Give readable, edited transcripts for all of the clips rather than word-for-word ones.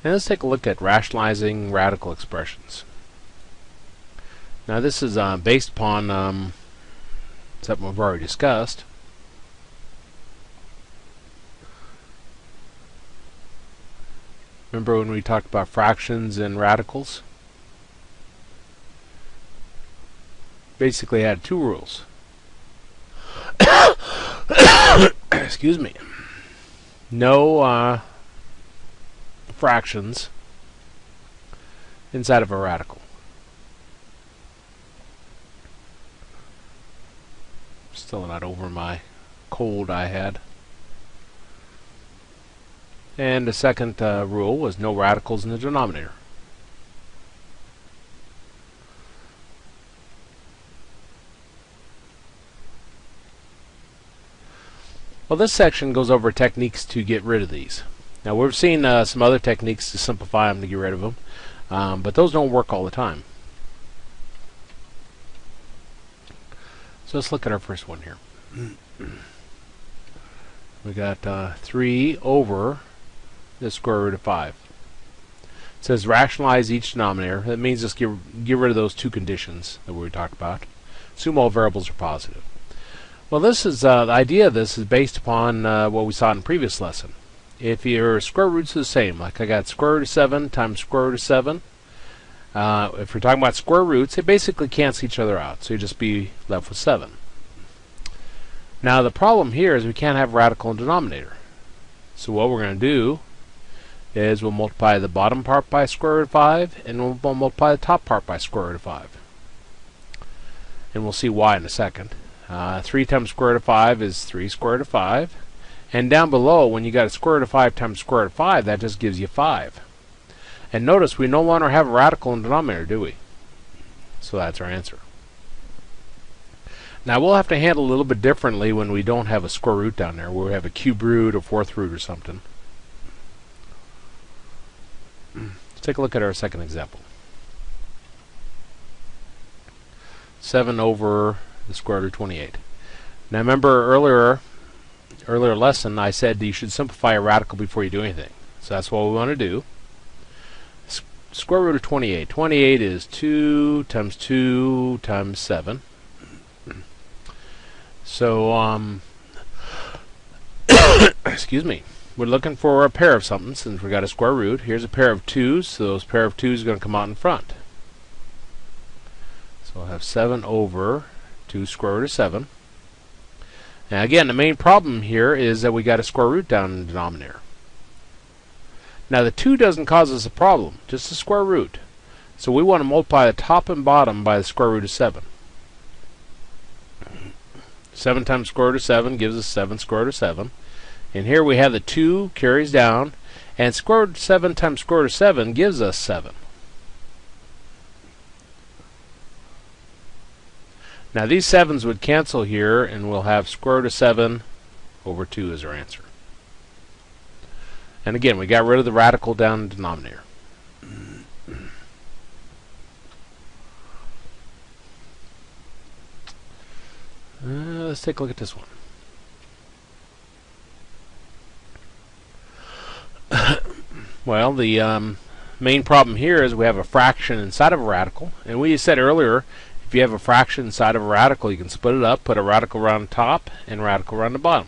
And let's take a look at rationalizing radical expressions. Now this is based upon something we've already discussed. Remember when we talked about fractions and radicals? Basically had two rules. Excuse me. No fractions inside of a radical. Still not over my cold I had. And the second rule was no radicals in the denominator. Well, this section goes over techniques to get rid of these. Now, we've seen some other techniques to simplify them to get rid of them, but those don't work all the time. So let's look at our first one here. We got 3 over the square root of 5. It says rationalize each denominator. That means just get rid of those two conditions that we talked about. Assume all variables are positive. Well, this is the idea of this is based upon what we saw in the previous lesson. If your square roots are the same, like I got square root of 7 times square root of 7, if we're talking about square roots, they basically cancel each other out, so you just be left with 7. Now the problem here is we can't have radical in denominator. So what we're going to do is we'll multiply the bottom part by square root of 5, and we'll multiply the top part by square root of 5. And we'll see why in a second. 3 times square root of 5 is 3 square root of 5. And down below, when you got a square root of 5 times square root of 5, that just gives you 5. And notice we no longer have a radical in the denominator, do we? So that's our answer. Now we'll have to handle it a little bit differently when we don't have a square root down there, where we have a cube root or fourth root or something. Let's take a look at our second example. 7 over the square root of 28. Now remember earlier lesson I said that you should simplify a radical before you do anything. So that's what we want to do. Square root of 28. 28 is 2 times 2 times 7. So excuse me. We're looking for a pair of something since we got a square root. Here's a pair of 2's, so those pair of 2's are going to come out in front. So we'll have 7 over 2 square root of 7. Now again, the main problem here is that we got a square root down in the denominator. Now the 2 doesn't cause us a problem, just the square root. So we want to multiply the top and bottom by the square root of 7. 7 times square root of 7 gives us 7 square root of 7. And here we have the 2 carries down, and square root of 7 times square root of 7 gives us 7. Now these 7's would cancel here, and we'll have square root of 7 over 2 as our answer. And again, we got rid of the radical down in the denominator. Let's take a look at this one. Well, the main problem here is we have a fraction inside of a radical, and we said earlier, if you have a fraction inside of a radical, you can split it up, put a radical around the top and a radical around the bottom.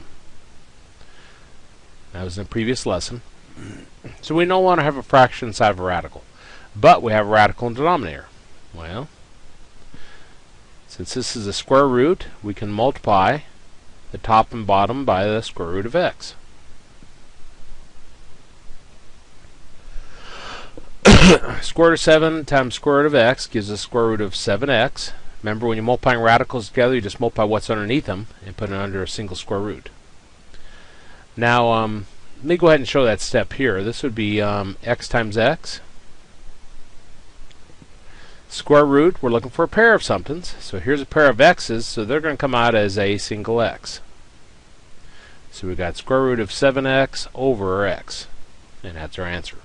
That was in the previous lesson. So we no longer have a fraction inside of a radical, but we have a radical in the denominator. Well, since this is a square root, we can multiply the top and bottom by the square root of x. Square root of 7 times square root of x gives us square root of 7x. Remember, when you're multiplying radicals together, you just multiply what's underneath them and put it under a single square root. Now, let me go ahead and show that step here. This would be x times x. Square root, we're looking for a pair of somethings. So here's a pair of x's, so they're going to come out as a single x. So we've got square root of 7x over x. And that's our answer.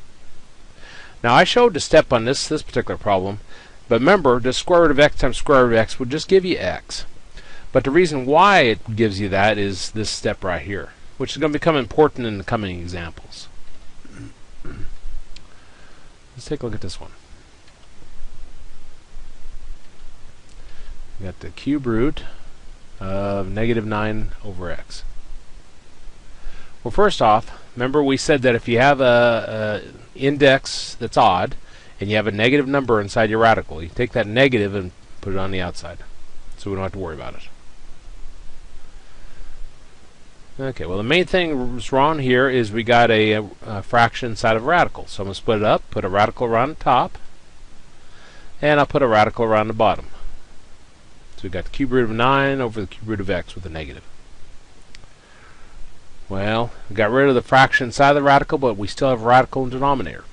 Now I showed the step on this particular problem, but remember, the square root of x times square root of x would just give you x. But the reason why it gives you that is this step right here, which is going to become important in the coming examples. Let's take a look at this one. We got the cube root of -9 over x. Well, first off, remember we said that if you have a index that's odd and you have a negative number inside your radical, you take that negative and put it on the outside, so we don't have to worry about it. Okay, well the main thing that's wrong here is we got a fraction inside of a radical. So I'm going to split it up, put a radical around the top, and I'll put a radical around the bottom. So we got the cube root of 9 over the cube root of x with a negative. Well, we got rid of the fraction inside the radical, but we still have a radical in the denominator.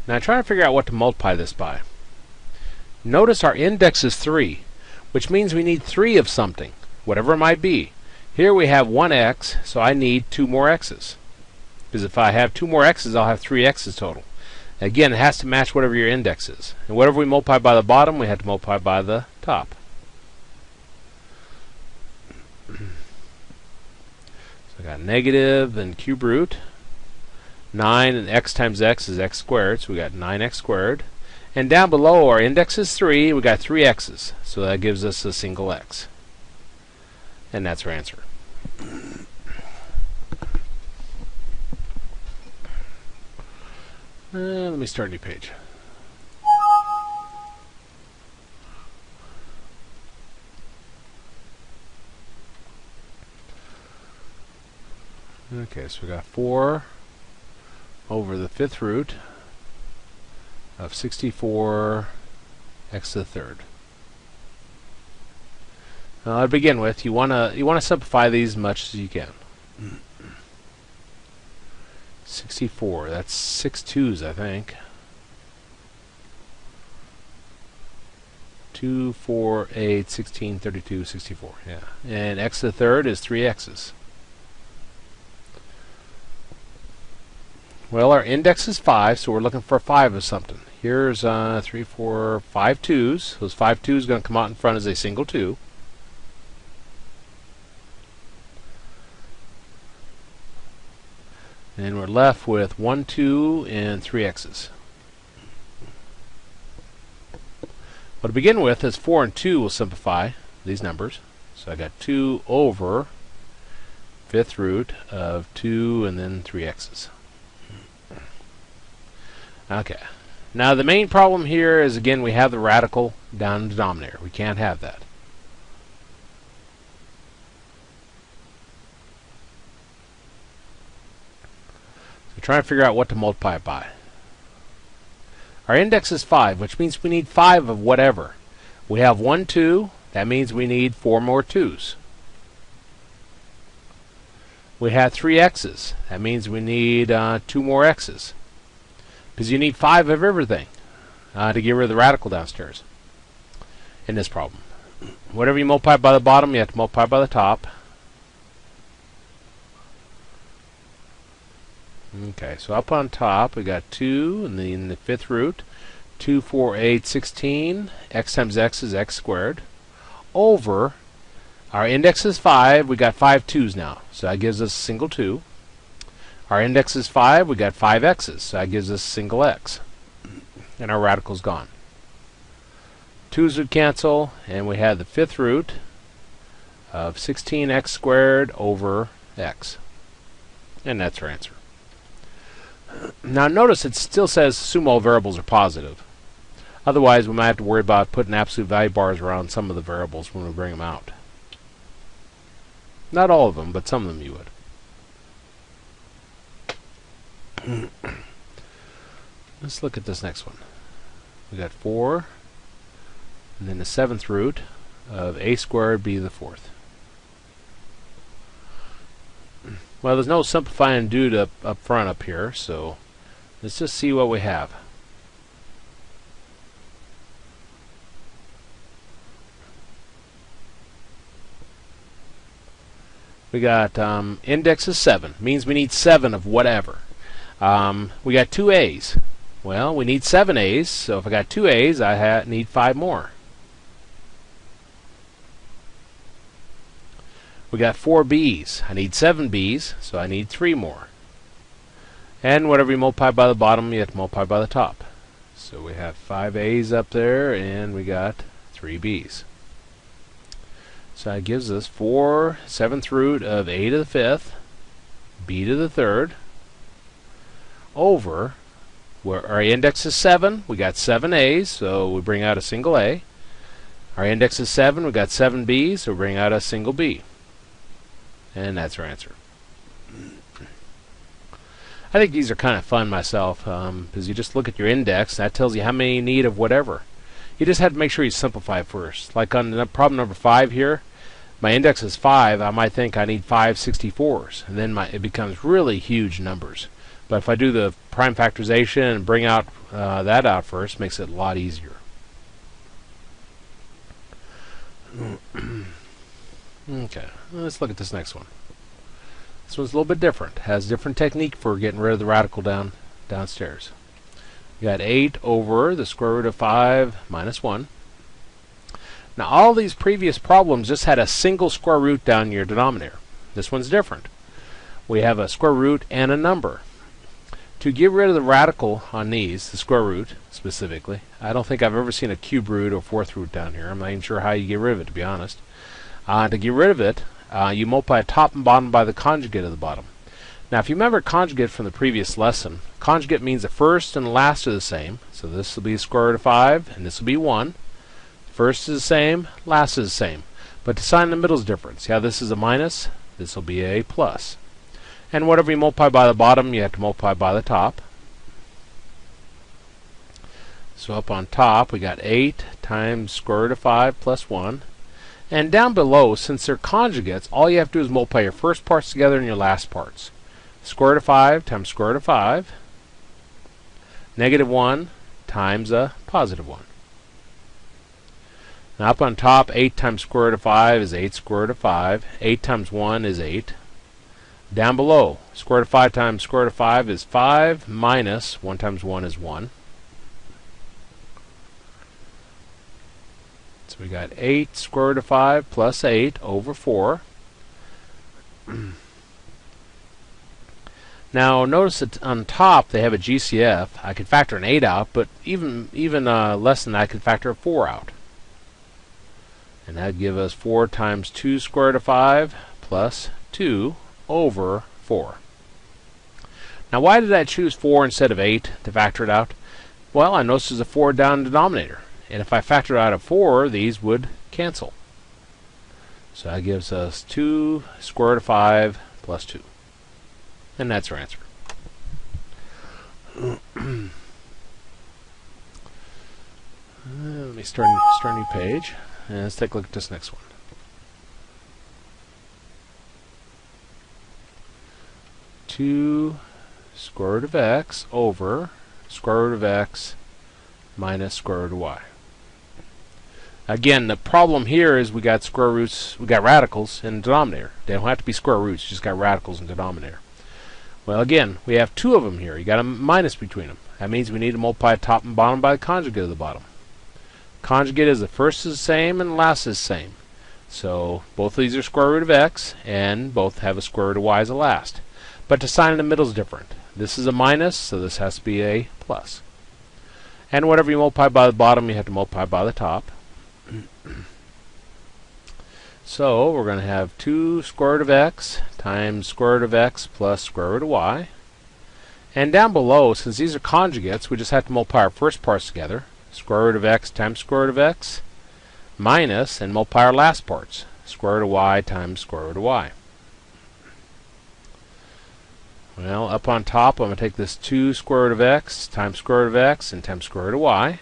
Now try to figure out what to multiply this by. Notice our index is 3, which means we need 3 of something, whatever it might be. Here we have 1x, so I need 2 more x's. Because if I have 2 more x's, I'll have 3 x's total. Again, it has to match whatever your index is. And whatever we multiply by the bottom, we have to multiply by the top. So I got negative and cube root. 9 and x times x is x squared, so we got 9x squared. And down below, our index is 3, we got 3 x's. So that gives us a single x. And that's our answer. Let me start a new page. Okay, so we got 4 over the 5th root of 64 x to the 3rd. Now, to begin with, you wanna simplify these as much as you can. 64. That's 6 2's, I think. 2, 4, 8, 16, 32, 64. Yeah. And x to the 3rd is 3 x's. Well, our index is 5, so we're looking for 5 of something. Here's 3, 4, 5 2's. Those 5 2's going to come out in front as a single 2. And we're left with 1, 2, and 3 x's. Well, to begin with, is 4 and 2 will simplify these numbers. So I got 2 over 5th root of 2 and then 3 x's. Okay. Now the main problem here is, again, we have the radical down in the denominator. We can't have that. So try to figure out what to multiply it by. Our index is 5, which means we need 5 of whatever. We have 1, 2. That means we need 4 more 2's. We have 3 x's. That means we need 2 more x's. Because you need 5 of everything to get rid of the radical downstairs in this problem. Whatever you multiply by the bottom, you have to multiply by the top. Okay, so up on top, we got 2, and then the 5th root. 2, 4, 8, 16. X times x is x squared. Over, our index is 5. We got 5 2's now. So that gives us a single 2. Our index is 5. We got 5 x's. So that gives us a single x. And our radical's gone. 2's would cancel, and we had the 5th root of 16x squared over x. And that's our answer. Now notice it still says assume all variables are positive. Otherwise, we might have to worry about putting absolute value bars around some of the variables when we bring them out. Not all of them, but some of them you would. Let's look at this next one. We got 4, and then the 7th root of a squared b to the 4th. Well, there's no simplifying due to up front up here, so let's just see what we have. We got index is 7, means we need 7 of whatever. We got 2 a's. Well, we need 7 a's, so if I got 2 a's, I need 5 more. We got 4 b's. I need 7 b's, so I need 3 more. And whatever you multiply by the bottom, you have to multiply by the top. So we have 5 a's up there, and we got 3 b's. So that gives us 4 7th root of a to the 5th, b to the 3rd, over, where our index is 7, we got 7 a's, so we bring out a single a. Our index is 7, we got 7 b's, so we bring out a single b. And that's our answer. I think these are kind of fun myself, because you just look at your index, that tells you how many you need of whatever. You just have to make sure you simplify first. Like on problem number 5 here, my index is 5, I might think I need 5 64s, and then it becomes really huge numbers. But if I do the prime factorization and bring out that out first, makes it a lot easier. Okay, let's look at this next one. This one's a little bit different. Has a different technique for getting rid of the radical downstairs. We got 8 over the square root of 5 minus 1. Now all these previous problems just had a single square root down in your denominator. This one's different. We have a square root and a number. To get rid of the radical on these, the square root specifically, I don't think I've ever seen a cube root or 4th root down here. I'm not even sure how you get rid of it, to be honest. To get rid of it, you multiply top and bottom by the conjugate of the bottom. Now if you remember conjugate from the previous lesson, conjugate means the first and the last are the same. So this will be square root of 5 and this will be 1. First is the same, last is the same. But the sign in the middle is different. See how this is a minus? This will be a plus. And whatever you multiply by the bottom, you have to multiply by the top. So up on top, we got 8 times square root of 5 plus 1. And down below, since they're conjugates, all you have to do is multiply your first parts together and your last parts. Square root of 5 times square root of 5. Negative 1 times a positive 1. Now up on top, 8 times square root of 5 is 8 square root of 5. 8 times 1 is 8. Down below, square root of 5 times square root of 5 is 5 minus 1 times 1 is 1. So we got 8 square root of 5 plus 8 over 4. Now notice that on top they have a GCF. I could factor an 8 out, but even less than that I could factor a 4 out. And that would give us 4 times 2 square root of 5 plus 2 over 4. Now why did I choose 4 instead of 8 to factor it out? Well, I noticed there's a 4 down in the denominator. And if I factor out a 4, these would cancel. So that gives us 2 square root of 5 plus 2. And that's our answer. Let me start a new page. And let's take a look at this next one. Two square root of x over square root of x minus square root of y. Again, the problem here is we got square roots, we got radicals in the denominator. They don't have to be square roots, you just got radicals in the denominator. Well, again, we have 2 of them here. You got a minus between them. That means we need to multiply top and bottom by the conjugate of the bottom. Conjugate is the first is the same and the last is the same. So both of these are square root of x, and both have a square root of y as the last. But the sign in the middle is different. This is a minus, so this has to be a plus. And whatever you multiply by the bottom, you have to multiply by the top. So we're going to have 2 square root of x times square root of x plus square root of y. And down below, since these are conjugates, we just have to multiply our first parts together. Square root of x times square root of x minus, and multiply our last parts. Square root of y times square root of y. Well, up on top, I'm going to take this 2 square root of x times square root of x and times square root of y.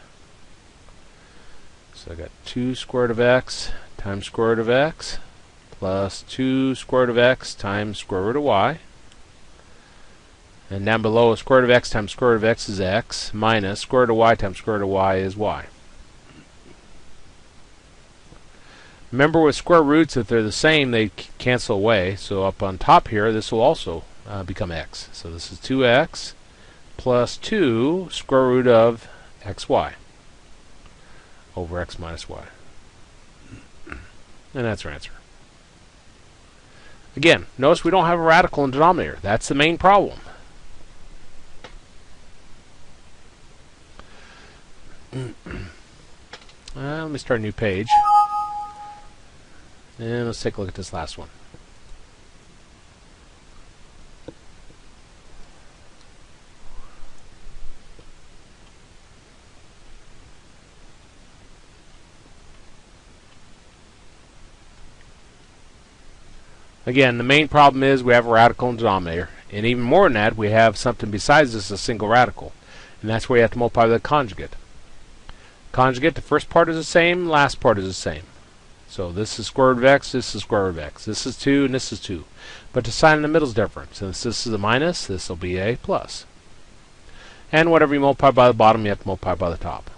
So I got 2 square root of x times square root of x plus 2 square root of x times square root of y. And down below, square root of x times square root of x is x minus square root of y times square root of y is y. Remember with square roots, if they're the same, they cancel away. So up on top here, this will also become x. So this is 2x plus 2 square root of xy over x minus y. And that's our answer. Again, notice we don't have a radical in the denominator. That's the main problem. Let me start a new page. And let's take a look at this last one. Again, the main problem is we have a radical in the denominator. And even more than that, we have something besides this, a single radical. And that's where you have to multiply by the conjugate. Conjugate, the first part is the same, last part is the same. So this is square root of x, this is square root of x. This is 2, and this is 2. But the sign in the middle is different. Since this is a minus, this will be a plus. And whatever you multiply by the bottom, you have to multiply by the top.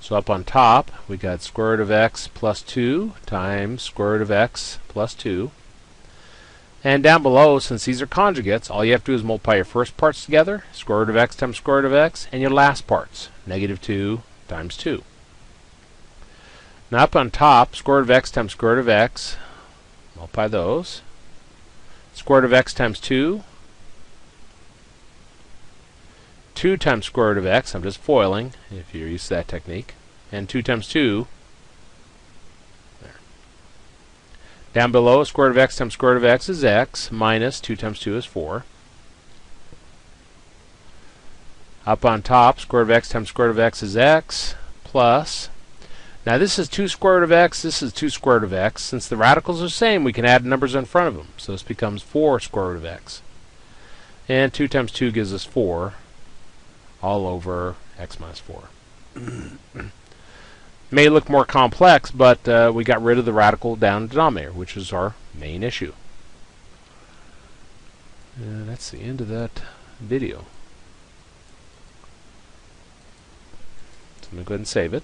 So up on top, we got square root of x plus 2 times square root of x plus 2. And down below, since these are conjugates, all you have to do is multiply your first parts together, square root of x times square root of x, and your last parts, negative 2 times 2. Now up on top, square root of x times square root of x, multiply those. Square root of x times 2. 2 times square root of x, I'm just foiling, if you're used to that technique. And 2 times 2. There. Down below, square root of x times square root of x is x, minus 2 times 2 is 4. Up on top, square root of x times square root of x is x, plus. Now this is 2 square root of x, this is 2 square root of x. Since the radicals are the same, we can add numbers in front of them. So this becomes 4 square root of x. And 2 times 2 gives us 4, all over x minus 4. May look more complex, but we got rid of the radical down in the denominator, which is our main issue. And that's the end of that video. So I'm going to go ahead and save it.